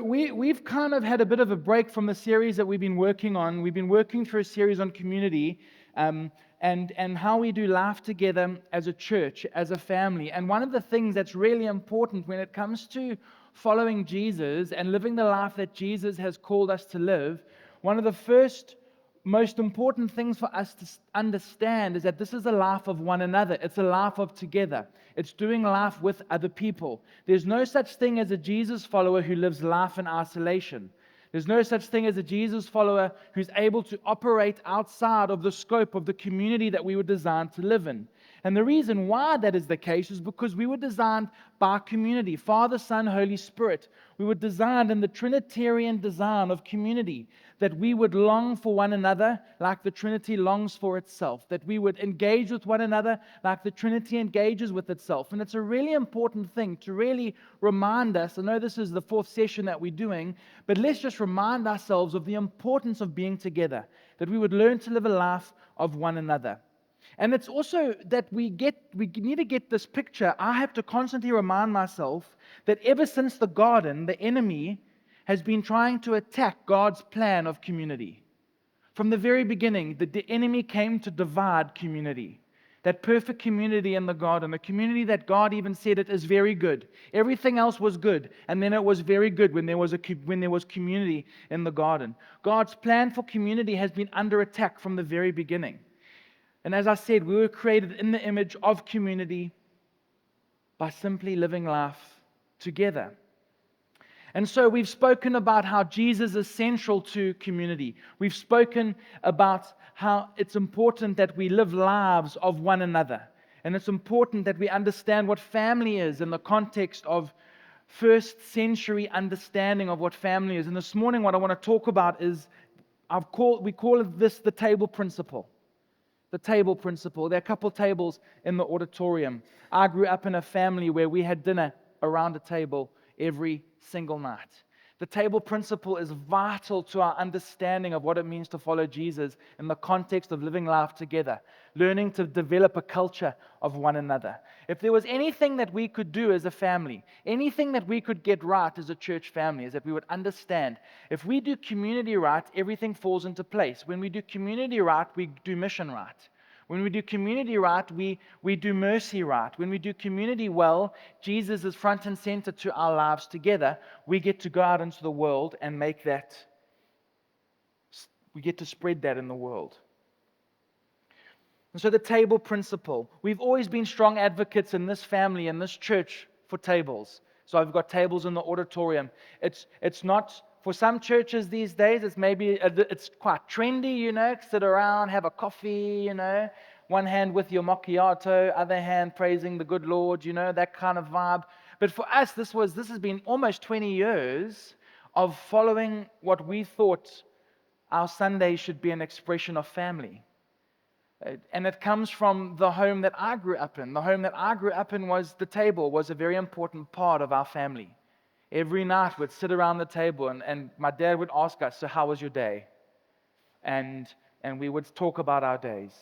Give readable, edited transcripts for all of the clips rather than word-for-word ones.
we've kind of had a bit of a break from the series that we've been working on. We've been working through a series on community, and how we do life together as a church, as a family. And one of the things that's really important when it comes to following Jesus and living the life that Jesus has called us to live, one of the first most important things for us to understand is that this is a life of one another. It's a life of together. It's doing life with other people. There's no such thing as a Jesus follower who lives life in isolation. There's no such thing as a Jesus follower who's able to operate outside of the scope of the community that we were designed to live in. And the reason why that is the case is because we were designed by community, Father, Son, Holy Spirit. We were designed in the Trinitarian design of community, that we would long for one another like the Trinity longs for itself, that we would engage with one another like the Trinity engages with itself. And it's a really important thing to really remind us. I know this is the fourth session that we're doing, but let's just remind ourselves of the importance of being together, that we would learn to live a life of one another. And it's also that we need to get this picture. I have to constantly remind myself that ever since the garden, the enemy has been trying to attack God's plan of community. From the very beginning, the enemy came to divide community. That perfect community in the garden, a community that God even said it is very good. Everything else was good, and then it was very good when there was community in the garden. God's plan for community has been under attack from the very beginning. And as I said, we were created in the image of community by simply living life together. And so we've spoken about how Jesus is central to community. We've spoken about how it's important that we live lives of one another. And it's important that we understand what family is in the context of first century understanding of what family is. And this morning what I want to talk about is, we call this the table principle. The table principle. There are a couple tables in the auditorium. I grew up in a family where we had dinner around a table every single night. The table principle is vital to our understanding of what it means to follow Jesus in the context of living life together, learning to develop a culture of one another. If there was anything that we could do as a family, anything that we could get right as a church family, is that we would understand if we do community right, everything falls into place. When we do community right, we do mission right. When we do community right, we do mercy right. When we do community well, Jesus is front and center to our lives together. We get to go out into the world and we get to spread that in the world. And so the table principle. We've always been strong advocates in this family, in this church, for tables. So I've got tables in the auditorium. It's not... For some churches these days, it's quite trendy, sit around, have a coffee, one hand with your macchiato, other hand praising the good Lord, that kind of vibe. But for us, this has been almost 20 years of following what we thought our Sunday should be an expression of family. And it comes from the home that I grew up in. The home that I grew up in the table was a very important part of our family. Every night we'd sit around the table and my dad would ask us, so how was your day? And we would talk about our days.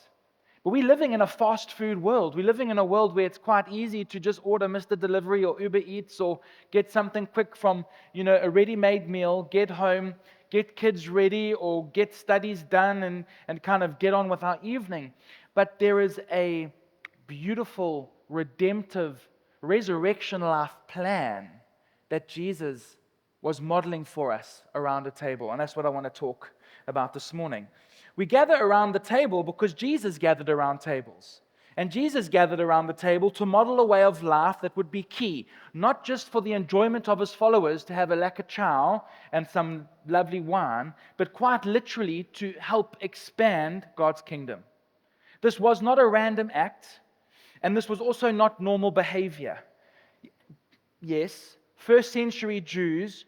But we're living in a fast food world. We're living in a world where it's quite easy to just order Mr. Delivery or Uber Eats or get something quick from, a ready-made meal, get home, get kids ready or get studies done and kind of get on with our evening. But there is a beautiful, redemptive, resurrection life plan that Jesus was modeling for us around a table. And that's what I want to talk about this morning. We gather around the table because Jesus gathered around tables. And Jesus gathered around the table to model a way of life that would be key, not just for the enjoyment of his followers to have a lekker chow and some lovely wine, but quite literally to help expand God's kingdom. This was not a random act, and this was also not normal behavior. Yes, first century Jews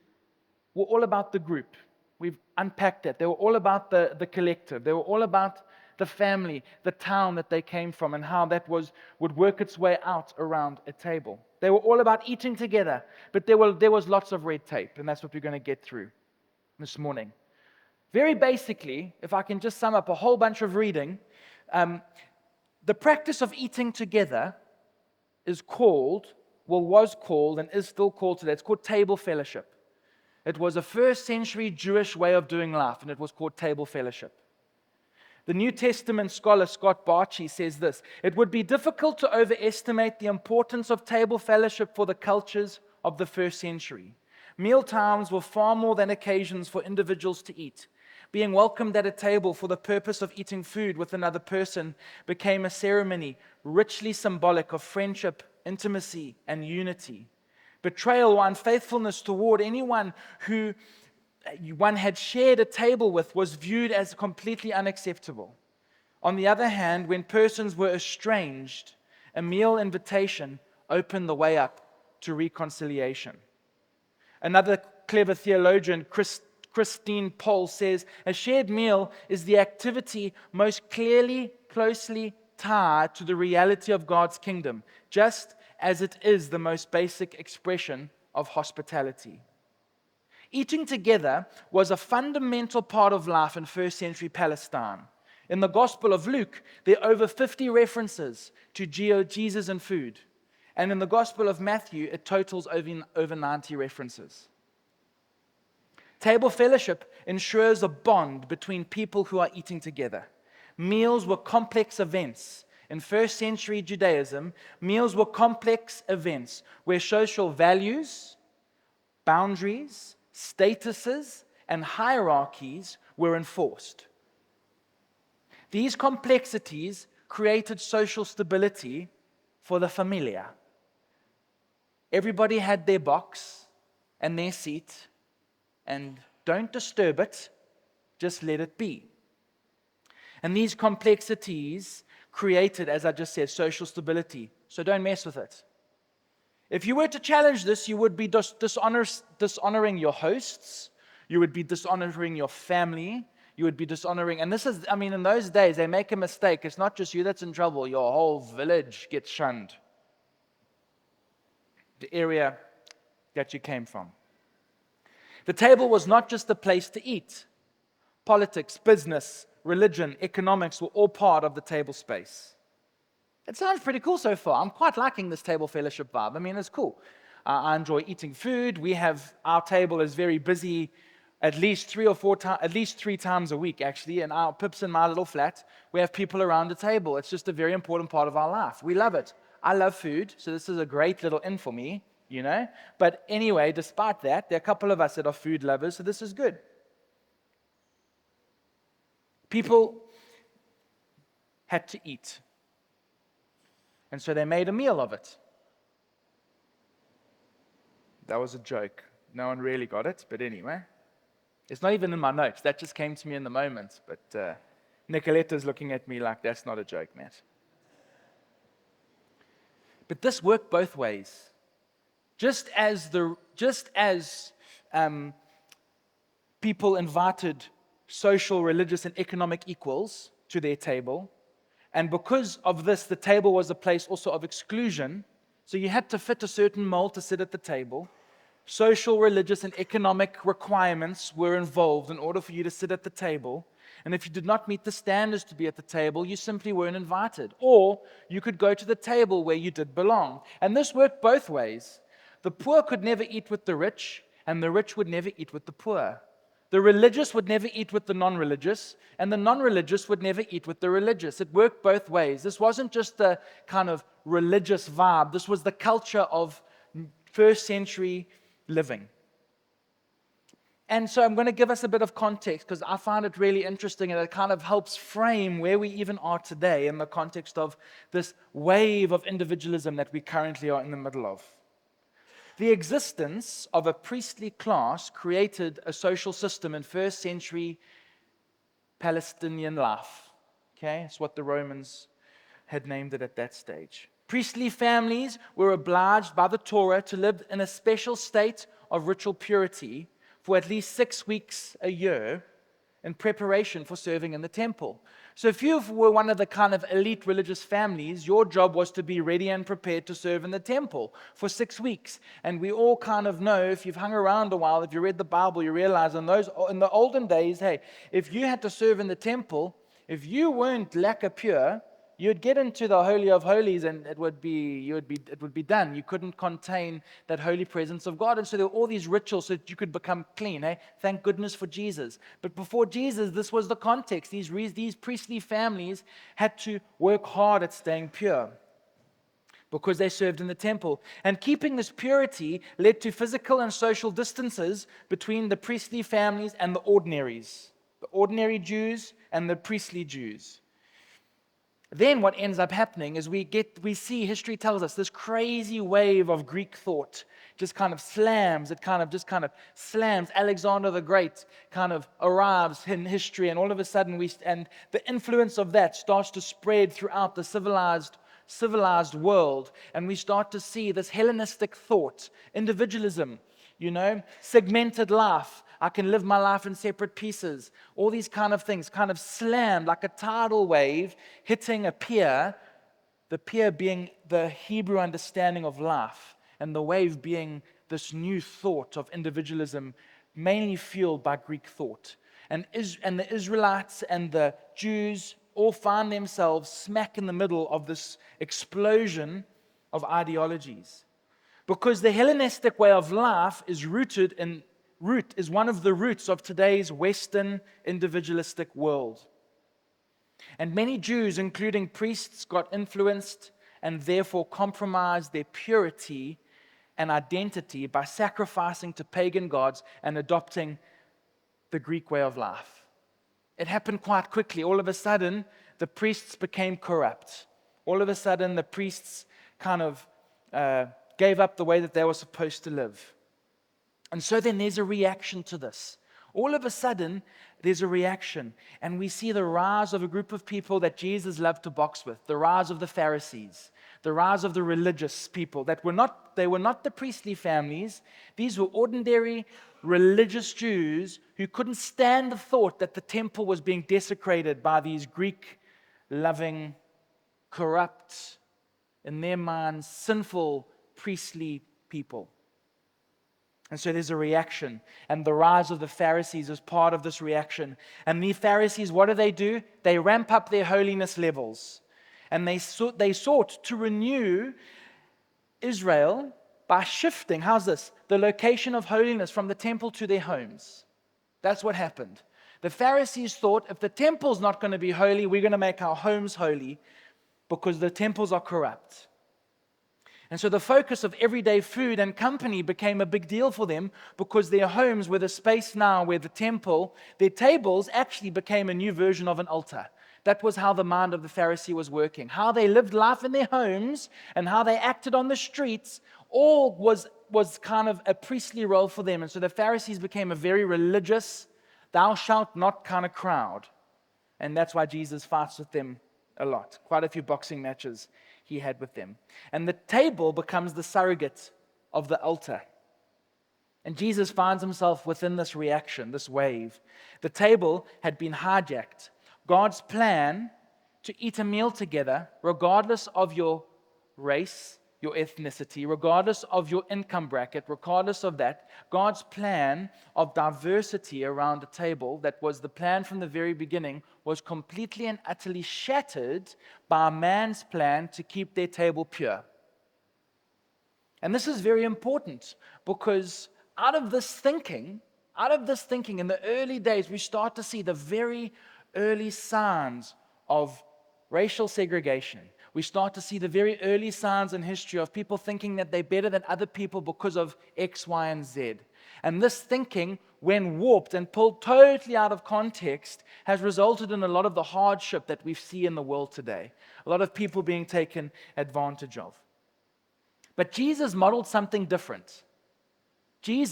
were all about the group. We've unpacked that. They were all about the collective. They were all about the family, the town that they came from, and how that would work its way out around a table. They were all about eating together, but there was lots of red tape, and that's what we're going to get through this morning. Very basically, if I can just sum up a whole bunch of reading, the practice of eating together was called and is still called today. It's called table fellowship. It was a first century Jewish way of doing life, and it was called table fellowship. The New Testament scholar Scott Barchi says this: it would be difficult to overestimate the importance of table fellowship for the cultures of the first century. Meal times were far more than occasions for individuals to eat. Being welcomed at a table for the purpose of eating food with another person became a ceremony richly symbolic of friendship, intimacy, and unity. Betrayal or unfaithfulness toward anyone who one had shared a table with was viewed as completely unacceptable. On the other hand, when persons were estranged, a meal invitation opened the way up to reconciliation. Another clever theologian, Christine Pohl, says a shared meal is the activity most closely tied to the reality of God's kingdom, just as it is the most basic expression of hospitality. Eating together was a fundamental part of life in first century Palestine. In the Gospel of Luke, there are over 50 references to Jesus and food. And in the Gospel of Matthew, it totals over 90 references. Table fellowship ensures a bond between people who are eating together. Meals were complex events. In first century Judaism, meals were complex events where social values, boundaries, statuses, and hierarchies were enforced. These complexities created social stability for the familia. Everybody had their box and their seat, and don't disturb it, just let it be. And these complexities created, as I just said, social stability. So don't mess with it. If you were to challenge this, you would be dishonoring your hosts, you would be dishonoring your family, you would be dishonoring, and this is, in those days, they make a mistake. It's not just you that's in trouble, your whole village gets shunned. The area that you came from. The table was not just a place to eat. Politics, business, religion, economics were all part of the table space. It sounds pretty cool so far. I'm quite liking this table fellowship vibe. It's cool. I enjoy eating food. Our table is very busy at least 3 times a week, actually. In our Pips and my little flat, we have people around the table. It's just a very important part of our life. We love it. I love food, so this is a great little in for me, But anyway, despite that, there are a couple of us that are food lovers, so this is good. People had to eat. And so they made a meal of it. That was a joke. No one really got it, but anyway. It's not even in my notes. That just came to me in the moment. But Nicoletta's looking at me like, that's not a joke, Matt. But this worked both ways. Just as people invited social, religious, and economic equals to their table, and because of this, the table was a place also of exclusion, so you had to fit a certain mold to sit at the table. Social, religious, and economic requirements were involved in order for you to sit at the table. And if you did not meet the standards to be at the table, you simply weren't invited. Or you could go to the table where you did belong. And this worked both ways. The poor could never eat with the rich, and the rich would never eat with the poor. The religious would never eat with the non-religious, and the non-religious would never eat with the religious. It worked both ways. This wasn't just the kind of religious vibe. This was the culture of first century living. And so I'm going to give us a bit of context because I find it really interesting, and it kind of helps frame where we even are today in the context of this wave of individualism that we currently are in the middle of. The existence of a priestly class created a social system in first century Palestinian life. Okay, it's what the Romans had named it at that stage. Priestly families were obliged by the Torah to live in a special state of ritual purity for at least 6 weeks a year in preparation for serving in the temple. So if you were one of the kind of elite religious families, your job was to be ready and prepared to serve in the temple for 6 weeks. And we all kind of know, if you've hung around a while, if you read the Bible, you realize in the olden days, hey, if you had to serve in the temple, if you weren't lacquer pure, you'd get into the Holy of Holies and it would be done. You couldn't contain that holy presence of God. And so there were all these rituals so that you could become clean. Thank goodness for Jesus. But before Jesus, this was the context. These priestly families had to work hard at staying pure because they served in the temple. And keeping this purity led to physical and social distances between the priestly families and the ordinary Jews and the priestly Jews. Then what ends up happening is we see, history tells us, this crazy wave of Greek thought just kind of slams. Alexander the Great kind of arrives in history, and all of a sudden and the influence of that starts to spread throughout the civilized world, and we start to see this Hellenistic thought, individualism, segmented life. I can live my life in separate pieces. All these kind of things kind of slammed like a tidal wave hitting a pier, the pier being the Hebrew understanding of life, and the wave being this new thought of individualism, mainly fueled by Greek thought. And the Israelites and the Jews all find themselves smack in the middle of this explosion of ideologies. Because the Hellenistic way of life is one of the roots of today's Western individualistic world. And many Jews, including priests, got influenced and therefore compromised their purity and identity by sacrificing to pagan gods and adopting the Greek way of life. It happened quite quickly. All of a sudden, the priests became corrupt. All of a sudden, the priests kind of gave up the way that they were supposed to live. And so then there's a reaction to this. All of a sudden, there's a reaction. And we see the rise of a group of people that Jesus loved to box with. The rise of the Pharisees. The rise of the religious people. They were not the priestly families. These were ordinary religious Jews who couldn't stand the thought that the temple was being desecrated by these Greek-loving, corrupt, in their minds, sinful priestly people. And so there's a reaction, and the rise of the Pharisees is part of this reaction. And the Pharisees, what do? They ramp up their holiness levels, and they sought to renew Israel by shifting, the location of holiness from the temple to their homes. That's what happened. The Pharisees thought, if the temple's not going to be holy, we're going to make our homes holy because the temples are corrupt. And so the focus of everyday food and company became a big deal for them because their homes were the space now where the temple, their tables actually became a new version of an altar. That was how the mind of the Pharisee was working. How they lived life in their homes and how they acted on the streets all was kind of a priestly role for them. And so the Pharisees became a very religious, thou shalt not kind of crowd. And that's why Jesus fights with them a lot. Quite a few boxing matches he had with them. And the table becomes the surrogate of the altar. And Jesus finds himself within this reaction, this wave. The table had been hijacked. God's plan to eat a meal together, regardless of your race, your ethnicity, regardless of your income bracket, regardless of that, God's plan of diversity around a table, that was the plan from the very beginning, was completely and utterly shattered by man's plan to keep their table pure. And this is very important because out of this thinking in the early days, we start to see the very early signs of racial segregation. We start to see the very early signs in history of people thinking that they're better than other people because of X, Y, and Z. And this thinking, when warped and pulled totally out of context, has resulted in a lot of the hardship that we see in the world today. A lot of people being taken advantage of. But Jesus modeled something different. He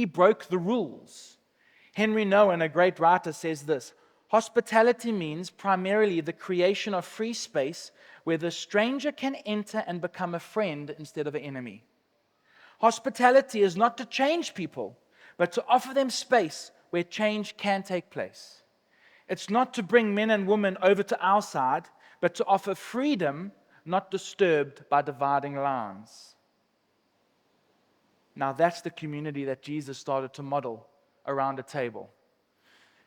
broke the rules. Henry Nouwen, a great writer, says this: hospitality means primarily the creation of free space where the stranger can enter and become a friend instead of an enemy. Hospitality is not to change people, but to offer them space where change can take place. It's not to bring men and women over to our side, but to offer freedom not disturbed by dividing lines. Now that's the community that Jesus started to model around a table.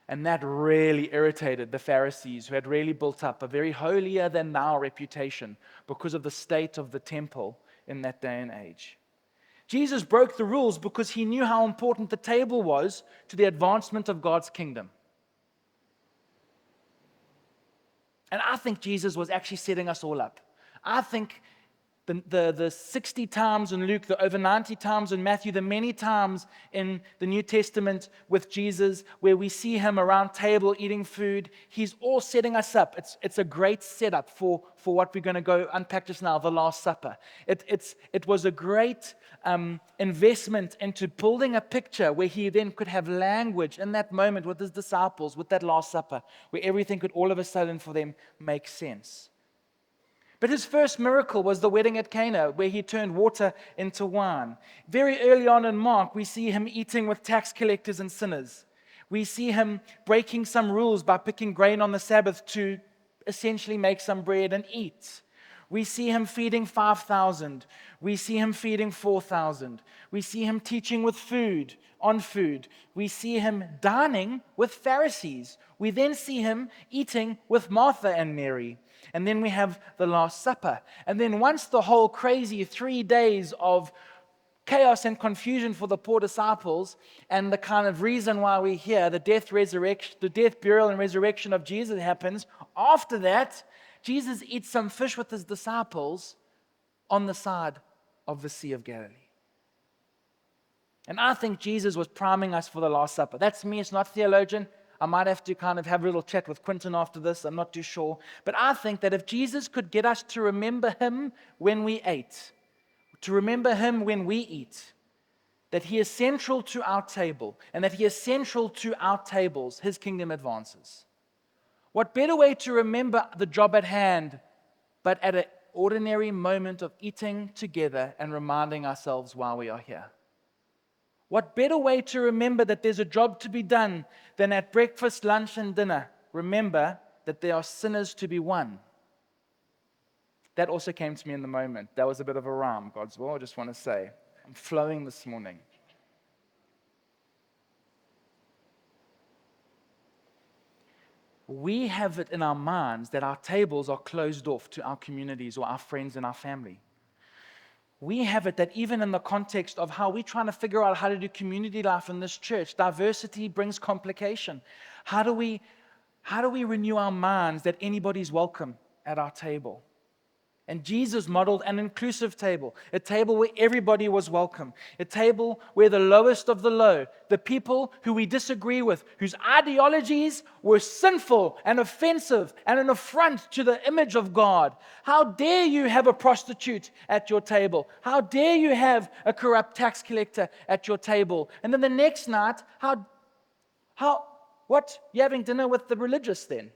And that really irritated the Pharisees, who had really built up a very holier than thou reputation because of the state of the temple in that day and age. Jesus broke the rules because he knew how important the table was to the advancement of God's kingdom. And I think Jesus was actually setting us all up. I think the 60 times in Luke, the over 90 times in Matthew, the many times in the New Testament with Jesus where we see him around table eating food, he's all setting us up. It's a great setup for what we're going to go unpack just now, the Last Supper. It was a great investment into building a picture where he then could have language in that moment with his disciples, with that Last Supper, where everything could all of a sudden for them make sense. But his first miracle was the wedding at Cana, where he turned water into wine. Very early on in Mark, we see him eating with tax collectors and sinners. We see him breaking some rules by picking grain on the Sabbath to essentially make some bread and eat. We see him feeding 5,000. We see him feeding 4,000. We see him teaching with food, on food. We see him dining with Pharisees. We then see him eating with Martha and Mary. And then we have the Last Supper. And then once the whole crazy 3 days of chaos and confusion for the poor disciples and the kind of reason why we're here, the death, burial, and resurrection of Jesus happens, after that, Jesus eats some fish with his disciples on the side of the Sea of Galilee. And I think Jesus was priming us for the Last Supper. That's me, it's not theologian. I might have to kind of have a little chat with Quentin after this, I'm not too sure. But I think that if Jesus could get us to remember him when we ate, to remember him when we eat, that he is central to our table, and that he is central to our tables, his kingdom advances. What better way to remember the job at hand, but at an ordinary moment of eating together and reminding ourselves why we are here? What better way to remember that there's a job to be done than at breakfast, lunch, and dinner? Remember that there are sinners to be won. That also came to me in the moment. That was a bit of a rhyme, God's will, I just want to say. I'm flowing this morning. We have it in our minds that our tables are closed off to our communities or our friends and our family. We have it that even in the context of how we're trying to figure out how to do community life in this church, diversity brings complication. How do we renew our minds that anybody's welcome at our table? And Jesus modeled an inclusive table, a table where everybody was welcome, a table where the lowest of the low, the people who we disagree with, whose ideologies were sinful and offensive and an affront to the image of God. How dare you have a prostitute at your table? How dare you have a corrupt tax collector at your table? And then the next night, what? You're having dinner with the religious then?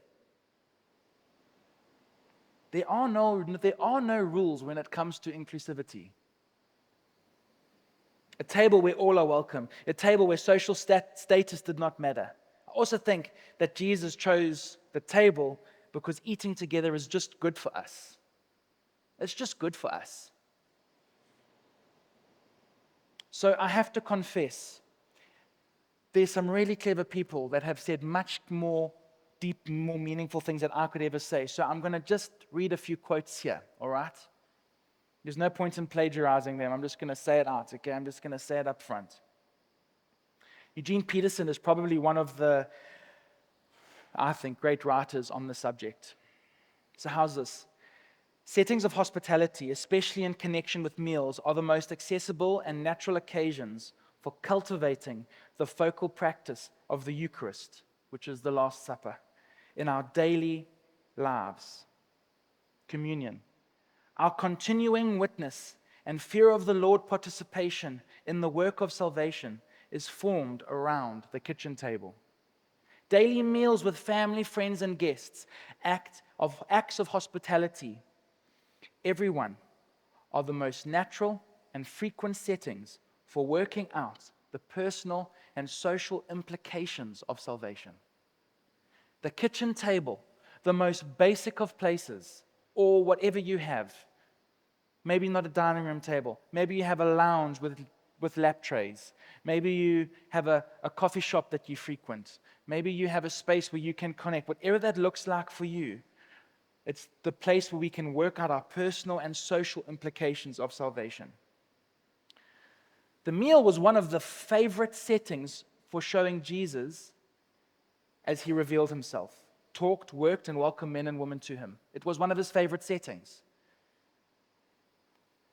There are no rules when it comes to inclusivity. A table where all are welcome. A table where social status did not matter. I also think that Jesus chose the table because eating together is just good for us. It's just good for us. So I have to confess, there's some really clever people that have said much more deep, more meaningful things that I could ever say. So I'm going to just read a few quotes here, all right? There's no point in plagiarizing them. I'm just going to say it out, okay? I'm just going to say it up front. Eugene Peterson is probably one of the, I think, great writers on the subject. So how's this? Settings of hospitality, especially in connection with meals, are the most accessible and natural occasions for cultivating the focal practice of the Eucharist, which is the Last Supper, in our daily lives. Communion. Our continuing witness and fear of the Lord participation in the work of salvation is formed around the kitchen table. Daily meals with family, friends, and guests, acts of hospitality, everyone, are the most natural and frequent settings for working out the personal and social implications of salvation. The kitchen table, the most basic of places, or whatever you have. Maybe not a dining room table. Maybe you have a lounge with lap trays. Maybe you have a coffee shop that you frequent. Maybe you have a space where you can connect. Whatever that looks like for you, it's the place where we can work out our personal and social implications of salvation. The meal was one of the favorite settings for showing Jesus as he revealed himself, talked, worked, and welcomed men and women to him. It was one of his favorite settings.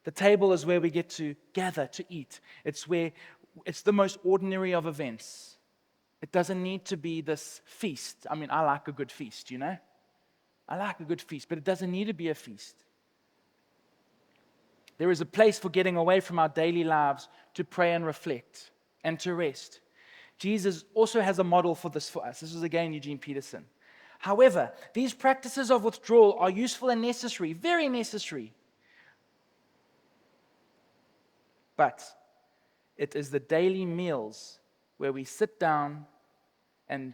The table is where we get to gather to eat. It's the most ordinary of events. It doesn't need to be this feast. I mean, I like a good feast, you know? I like a good feast, but it doesn't need to be a feast. There is a place for getting away from our daily lives to pray and reflect and to rest. Jesus also has a model for this for us. This is again Eugene Peterson. However, these practices of withdrawal are useful and necessary, very necessary. But it is the daily meals where we sit down and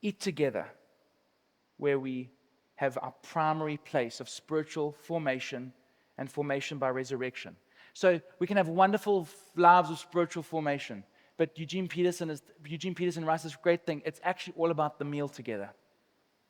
eat together, where we have our primary place of spiritual formation and formation by resurrection. So we can have wonderful lives of spiritual formation, but Eugene Peterson writes this great thing. It's actually all about the meal together.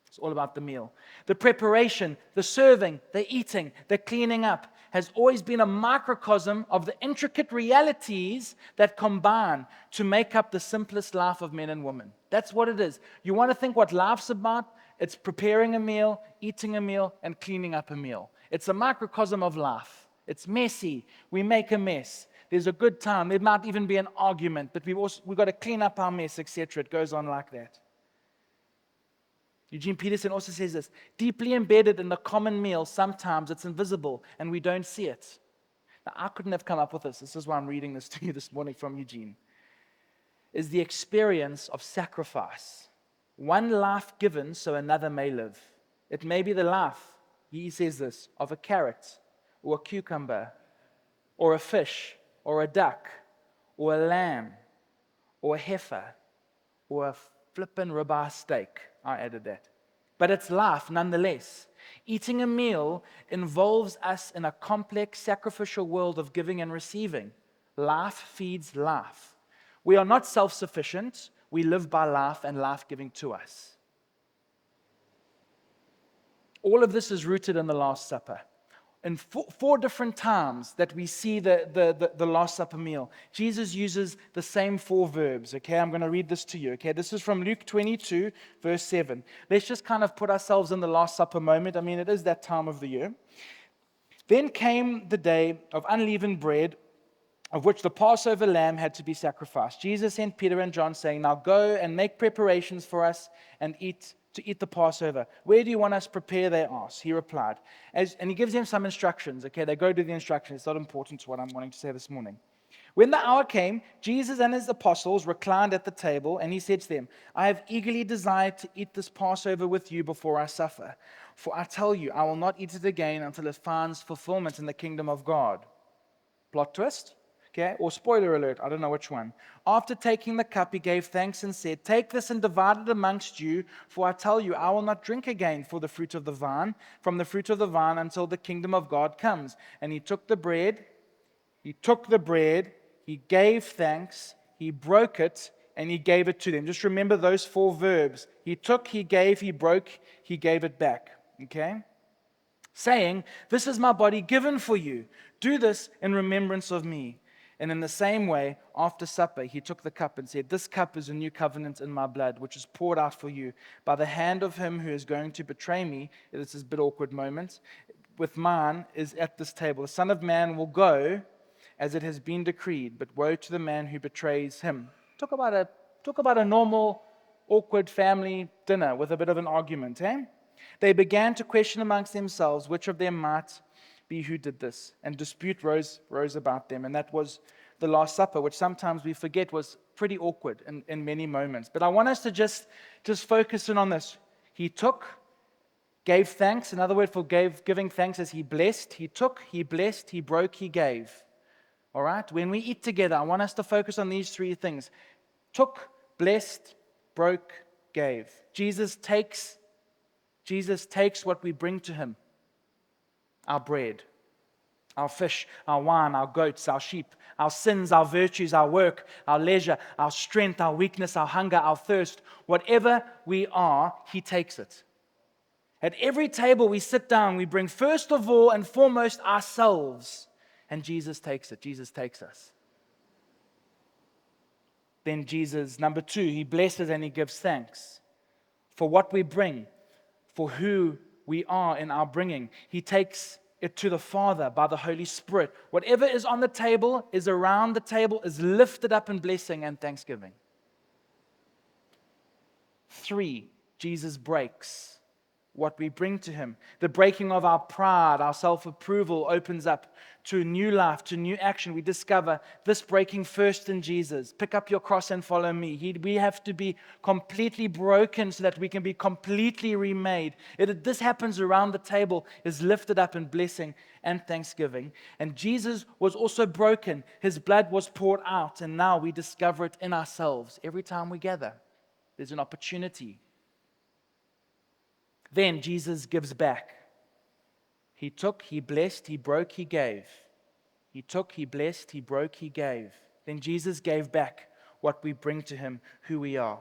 It's all about the meal. The preparation, the serving, the eating, the cleaning up has always been a microcosm of the intricate realities that combine to make up the simplest life of men and women. That's what it is. You want to think what life's about? It's preparing a meal, eating a meal, and cleaning up a meal. It's a microcosm of life. It's messy. We make a mess. There's a good time. There might even be an argument, but we've got to clean up our mess, etc. It goes on like that. Eugene Peterson also says this, deeply embedded in the common meal, sometimes it's invisible and we don't see it. Now, I couldn't have come up with this. This is why I'm reading this to you this morning from Eugene. Is the experience of sacrifice. One life given so another may live. It may be the life, he says this, of a carrot or a cucumber or a fish or a duck or a lamb or a heifer or a flippin' ribeye steak. I added that. But it's life nonetheless. Eating a meal involves us in a complex sacrificial world of giving and receiving. Life feeds life. We are not self-sufficient. We live by life and life giving to us. All of this is rooted in the Last Supper. In four different times that we see the Last Supper meal, Jesus uses the same four verbs. Okay, I'm going to read this to you. Okay, this is from Luke 22, verse 7. Let's just kind of put ourselves in the Last Supper moment. I mean, it is that time of the year. Then came the day of unleavened bread, of which the Passover lamb had to be sacrificed. Jesus sent Peter and John, saying, now go and make preparations for us and to eat the Passover. Where do you want us to prepare, they asked. He replied. And he gives them some instructions. Okay, they go to the instructions. It's not important to what I'm wanting to say this morning. When the hour came, Jesus and his apostles reclined at the table, and he said to them, I have eagerly desired to eat this Passover with you before I suffer. For I tell you, I will not eat it again until it finds fulfillment in the kingdom of God. Plot twist? Okay, or spoiler alert, I don't know which one. After taking the cup, he gave thanks and said, take this and divide it amongst you, for I tell you, I will not drink again from the fruit of the vine until the kingdom of God comes. And he took the bread, he gave thanks, he broke it, and he gave it to them. Just remember those four verbs. He took, he gave, he broke, he gave it back. Okay? Saying, this is my body given for you. Do this in remembrance of me. And in the same way, after supper, he took the cup and said, this cup is a new covenant in my blood, which is poured out for you by the hand of him who is going to betray me. This is a bit awkward moment. With mine is at this table. The Son of Man will go as it has been decreed, but woe to the man who betrays him. Talk about a normal, awkward family dinner with a bit of an argument, eh? They began to question amongst themselves which of them might be who did this, and dispute rose about them. And that was the Last Supper, which sometimes we forget was pretty awkward in many moments. But I want us to just focus in on this. He took, gave thanks. Another word for giving thanks is he blessed. He took, he blessed, he broke, he gave. All right? When we eat together, I want us to focus on these three things. Took, blessed, broke, gave. Jesus takes what we bring to him. Our bread. Our fish, our wine, our goats, our sheep, our sins, our virtues, our work, our leisure, our strength, our weakness, our hunger, our thirst, whatever we are, He takes it. At every table we sit down, we bring first of all and foremost ourselves, and Jesus takes it. Jesus takes us. Then Jesus, number 2, He blesses and He gives thanks for what we bring, for who we are in our bringing. He takes it to the Father by the Holy Spirit. Whatever is on the table, is around the table, is lifted up in blessing and thanksgiving. 3, Jesus breaks what we bring to Him. The breaking of our pride, our self-approval opens up to a new life, to new action. We discover this breaking first in Jesus. Pick up your cross and follow me. We have to be completely broken so that we can be completely remade. This happens around the table, is lifted up in blessing and thanksgiving. And Jesus was also broken. His blood was poured out, and now we discover it in ourselves. Every time we gather, there's an opportunity. Then Jesus gives back. He took, He blessed, He broke, He gave. He took, He blessed, He broke, He gave. Then Jesus gave back what we bring to Him, who we are.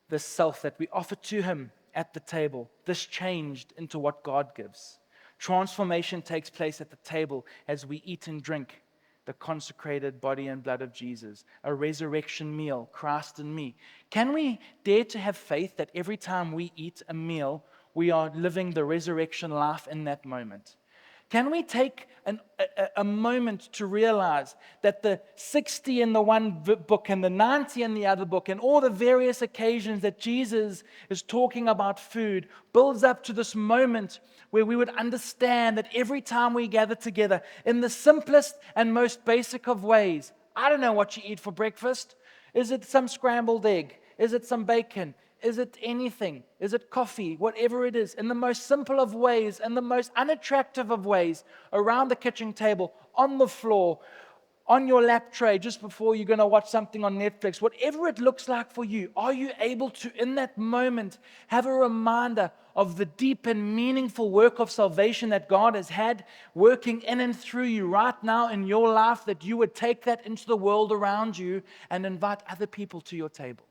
This self that we offer to Him at the table, this changed into what God gives. Transformation takes place at the table as we eat and drink the consecrated body and blood of Jesus, a resurrection meal, Christ in me. Can we dare to have faith that every time we eat a meal, we are living the resurrection life in that moment? Can we take a moment to realize that the 60 in the one book and the 90 in the other book and all the various occasions that Jesus is talking about food builds up to this moment where we would understand that every time we gather together in the simplest and most basic of ways, I don't know what you eat for breakfast. Is it some scrambled egg? Is it some bacon? Is it anything? Is it coffee? Whatever it is, in the most simple of ways and the most unattractive of ways, around the kitchen table, on the floor, on your lap tray, just before you're going to watch something on Netflix, whatever it looks like for you, are you able to, in that moment, have a reminder of the deep and meaningful work of salvation that God has had working in and through you right now in your life, that you would take that into the world around you and invite other people to your table?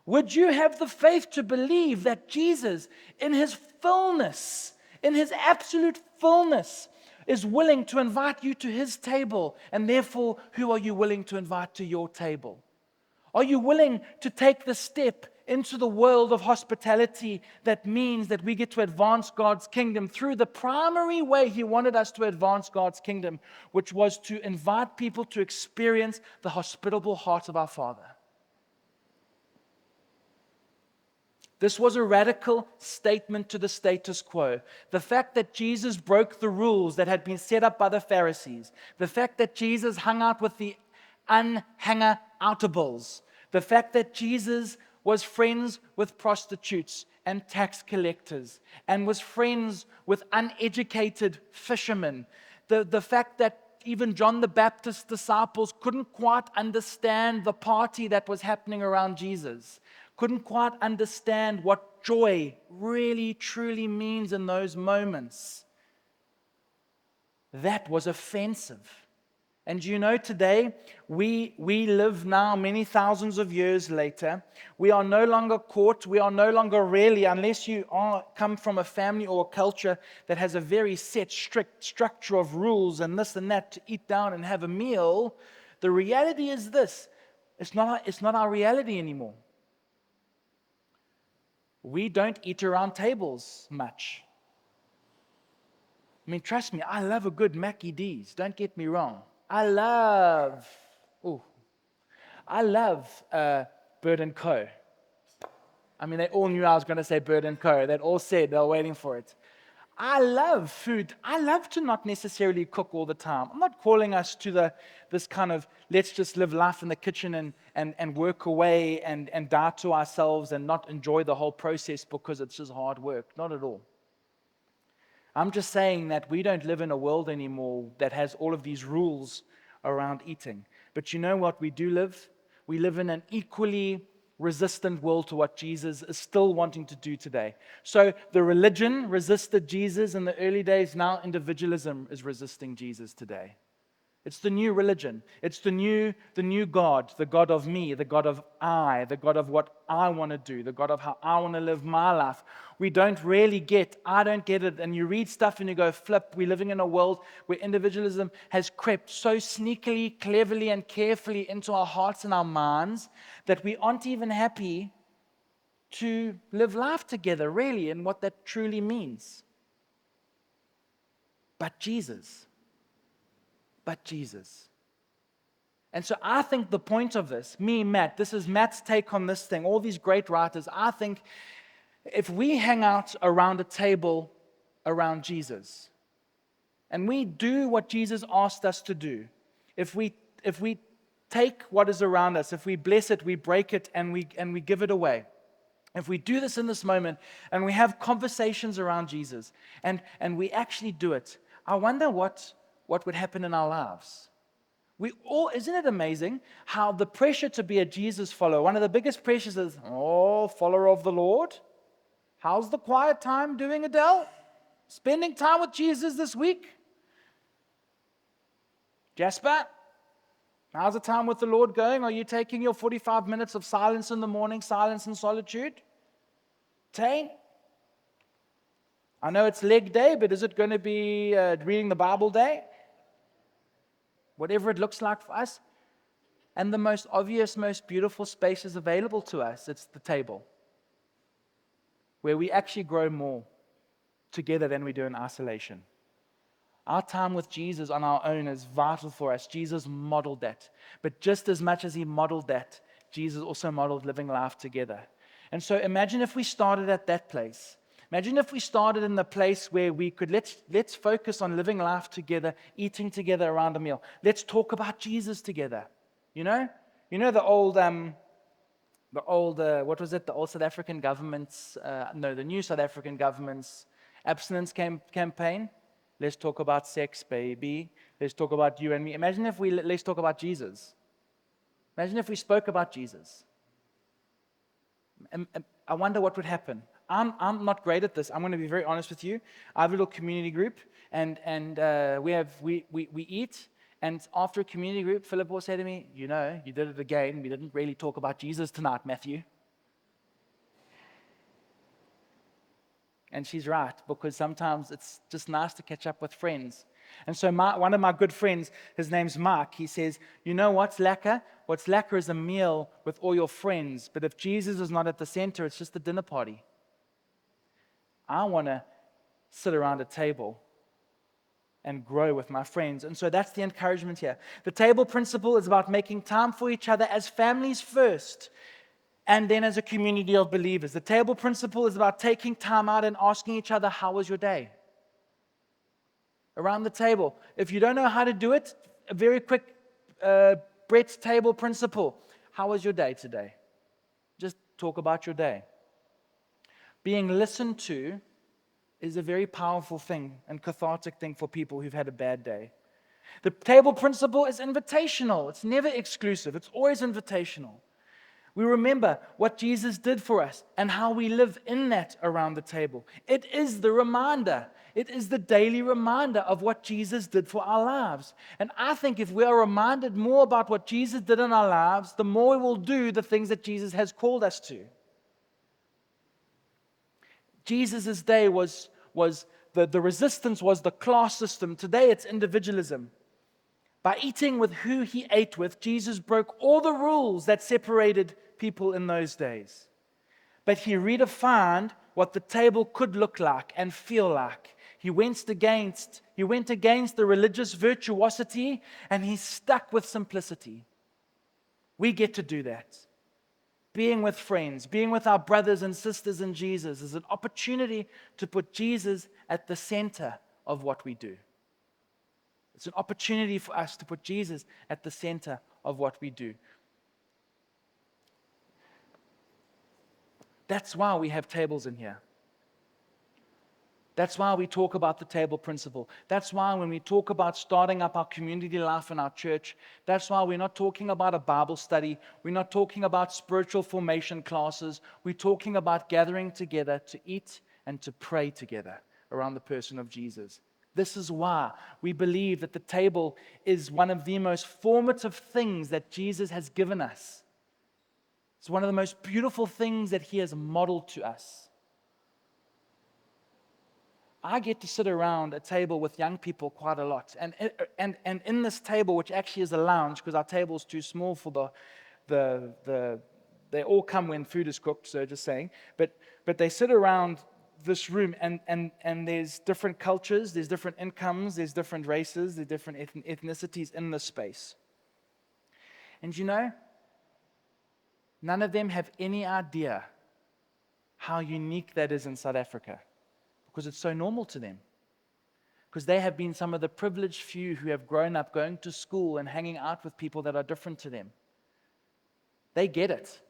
Would you have the faith to believe that Jesus, in His fullness, in His absolute fullness, is willing to invite you to His table? And therefore, who are you willing to invite to your table? Are you willing to take the step into the world of hospitality that means that we get to advance God's kingdom through the primary way He wanted us to advance God's kingdom, which was to invite people to experience the hospitable heart of our Father? This was a radical statement to the status quo. The fact that Jesus broke the rules that had been set up by the Pharisees, the fact that Jesus hung out with the unhanger-outables, the fact that Jesus was friends with prostitutes and tax collectors and was friends with uneducated fishermen, the fact that even John the Baptist's disciples couldn't quite understand the party that was happening around Jesus, couldn't quite understand what joy really, truly means in those moments. That was offensive. And you know, today, we live now many thousands of years later. We are no longer caught. We are no longer really, unless you come from a family or a culture that has a very set, strict structure of rules and this and that to eat down and have a meal. The reality is this. It's not our reality anymore. We don't eat around tables much. I mean, trust me, I love a good Mackie D's. Don't get me wrong. I love Bird & Co. I mean, they all knew I was going to say Bird & Co. They all said they were waiting for it. I love food. I love to not necessarily cook all the time. I'm not calling us to this kind of let's just live life in the kitchen and work away and die to ourselves and not enjoy the whole process because it's just hard work. Not at all. I'm just saying that we don't live in a world anymore that has all of these rules around eating. But you know what we do live? We live in an equally resistant world to what Jesus is still wanting to do today. So the religion resisted Jesus in the early days. Now individualism is resisting Jesus today. It's the new religion. It's the new God, the God of me, the God of I, the God of what I want to do, the God of how I want to live my life. We don't really get, I don't get it. And you read stuff and you go, flip, we're living in a world where individualism has crept so sneakily, cleverly, and carefully into our hearts and our minds that we aren't even happy to live life together, really, and what that truly means. But Jesus. And so I think the point of this, Matt, this is Matt's take on this thing, all these great writers, I think if we hang out around a table around Jesus, and we do what Jesus asked us to do, if we take what is around us, if we bless it, we break it, and we give it away, if we do this in this moment, and we have conversations around Jesus, and we actually do it, I wonder what would happen in our lives. Isn't it amazing how the pressure to be a Jesus follower, one of the biggest pressures is, follower of the Lord? How's the quiet time doing, Adele? Spending time with Jesus this week? Jasper, how's the time with the Lord going? Are you taking your 45 minutes of silence in the morning, silence and solitude? Tay? I know it's leg day, but is it going to be reading the Bible day? Whatever it looks like for us. And the most obvious, most beautiful spaces available to us, it's the table, where we actually grow more together than we do in isolation. Our time with Jesus on our own is vital for us. Jesus modeled that. But just as much as he modeled that, Jesus also modeled living life together. And so imagine if we started at that place. Imagine if we started in the place where we could, let's focus on living life together, eating together around a meal. Let's talk about Jesus together. You know the old, what was it? The old South African government's, the new South African government's abstinence campaign. Let's talk about sex, baby. Let's talk about you and me. Imagine if let's talk about Jesus. Imagine if we spoke about Jesus. I wonder what would happen. I'm not great at this. I'm going to be very honest with you. I have a little community group, and we eat. And after a community group, Philip will say to me, you did it again. We didn't really talk about Jesus tonight, Matthew. And she's right, because sometimes it's just nice to catch up with friends. And so one of my good friends, his name's Mark, he says, you know what's lacquer? What's lacquer is a meal with all your friends. But if Jesus is not at the center, it's just a dinner party. I want to sit around a table and grow with my friends. And so that's the encouragement here. The table principle is about making time for each other as families first, and then as a community of believers. The table principle is about taking time out and asking each other, how was your day? Around the table. If you don't know how to do it, a very quick Brett's table principle. How was your day today? Just talk about your day. Being listened to is a very powerful thing and cathartic thing for people who've had a bad day. The table principle is invitational. It's never exclusive. It's always invitational. We remember what Jesus did for us and how we live in that around the table. It is the reminder. It is the daily reminder of what Jesus did for our lives. And I think if we are reminded more about what Jesus did in our lives, the more we will do the things that Jesus has called us to. Jesus' day was the resistance was the class system. Today it's individualism. By eating with who he ate with, Jesus broke all the rules that separated people in those days. But he redefined what the table could look like and feel like. He went against the religious virtuosity, and he stuck with simplicity. We get to do that. Being with friends, being with our brothers and sisters in Jesus is an opportunity to put Jesus at the center of what we do. It's an opportunity for us to put Jesus at the center of what we do. That's why we have tables in here. That's why we talk about the table principle. That's why when we talk about starting up our community life in our church, that's why we're not talking about a Bible study. We're not talking about spiritual formation classes. We're talking about gathering together to eat and to pray together around the person of Jesus. This is why we believe that the table is one of the most formative things that Jesus has given us. It's one of the most beautiful things that He has modeled to us. I get to sit around a table with young people quite a lot. And in this table, which actually is a lounge, because our table is too small for they all come when food is cooked, so just saying. But they sit around this room, and there's different cultures, there's different incomes, there's different races, there's different ethnicities in this space. And you know, none of them have any idea how unique that is in South Africa, because it's so normal to them. Because they have been some of the privileged few who have grown up going to school and hanging out with people that are different to them. They get it.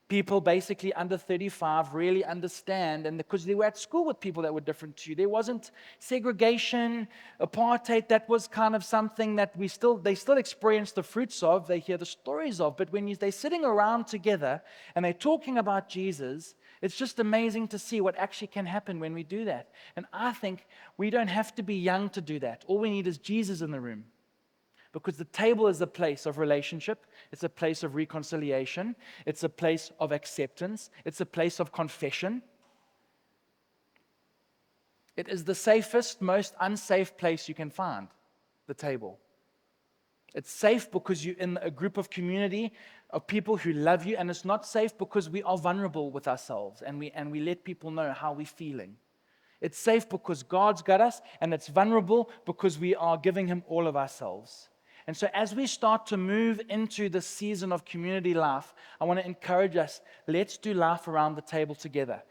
People basically under 35 really understand, and because they were at school with people that were different to you. There wasn't segregation, apartheid. That was kind of something that they still experience the fruits of, they hear the stories of. But when they're sitting around together and they're talking about Jesus, it's just amazing to see what actually can happen when we do that. And I think we don't have to be young to do that. All we need is Jesus in the room. Because the table is a place of relationship. It's a place of reconciliation. It's a place of acceptance. It's a place of confession. It is the safest, most unsafe place you can find, the table. It's safe because you're in a group of community of people who love you, and it's not safe because we are vulnerable with ourselves and we let people know how we're feeling. It's safe because God's got us, and it's vulnerable because we are giving Him all of ourselves. And so as we start to move into the season of community life, I want to encourage us, let's do life around the table together.